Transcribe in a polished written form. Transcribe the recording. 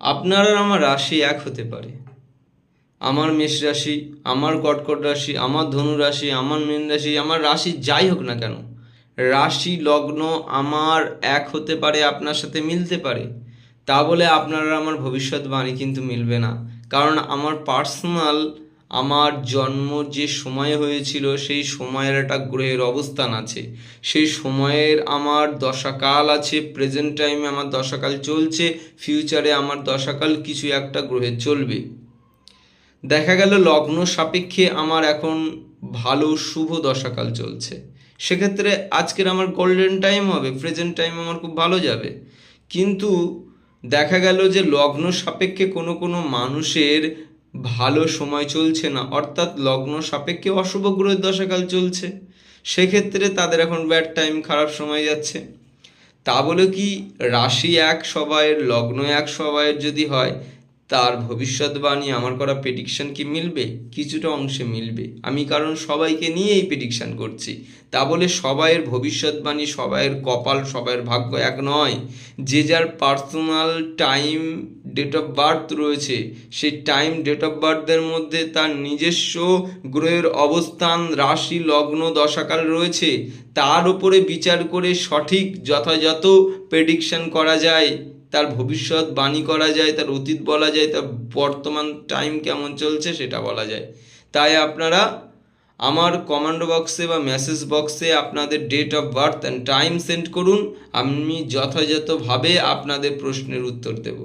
আপনার আর আমার রাশি এক হতে পারে। আমার মেষ রাশি, আমার কর্কট রাশি, আমার ধনু রাশি, আমার মীন রাশি, আমার রাশি যাই হোক না কেন, রাশি লগ্ন আমার এক হতে পারে, আপনার সাথে মিলতে পারে। তা বলে আপনার আর আমার ভবিষ্যৎবাণী কিন্তু মিলবে না। কারণ আমার পার্সোনাল, আমার জন্ম যে সময় হয়েছিল সেই সময়ের একটা গ্রহের অবস্থান আছে, সেই সময়ের আমার দশাকাল আছে, প্রেজেন্ট টাইমে আমার দশাকাল চলছে, ফিউচারে আমার দশাকাল কিছু একটা গ্রহে চলবে। দেখা গেল লগ্ন সাপেক্ষে আমার এখন ভালো শুভ দশাকাল চলছে, সেক্ষেত্রে আজকের আমার গোল্ডেন টাইম হবে, প্রেজেন্ট টাইম আমার খুব ভালো যাবে। কিন্তু দেখা গেল যে লগ্ন সাপেক্ষে কোনো কোনো মানুষের ভালো সময় চলছে না, অর্থাৎ লগ্ন সাপেক্ষে অশুভ গ্রহের দশাকাল চলছে, সেক্ষেত্রে তাদের এখন ব্যাড টাইম, খারাপ সময় যাচ্ছে। তা বলে কি রাশি এক সবাইয়ের, লগ্ন এক সবাইয়ের যদি হয়, তার ভবিষ্যৎবাণী আমার করা প্রেডিকশন কি মিলবে? কিছুটা অংশে মিলবে। আমি কারণ সবাইকে নিয়েই প্রেডিকশন করছি। তা বলে সবাইয়ের ভবিষ্যৎবাণী, সবাইয়ের কপাল, সবাইয়ের ভাগ্য এক নয়। যে যার personal time, date of birth রয়েছে, সেই টাইম, ডেট অফ বার্থের মধ্যে তার নিজস্ব গ্রহের অবস্থান, রাশি, লগ্ন, দশাকাল রয়েছে। তার উপরে বিচার করে সঠিক যথাযথ প্রেডিকশন করা যায়, তার ভবিষ্যৎ বাণী করা যায়, তার অতীত বলা যায়, তার বর্তমান টাইম কেমন চলছে সেটা বলা যায়। তাই আপনারা আমার কমেন্ট বক্সে বা মেসেজ বক্সে আপনাদের date of birth and time send করুন, আমি যথাযথভাবে আপনাদের প্রশ্নের উত্তর দেব।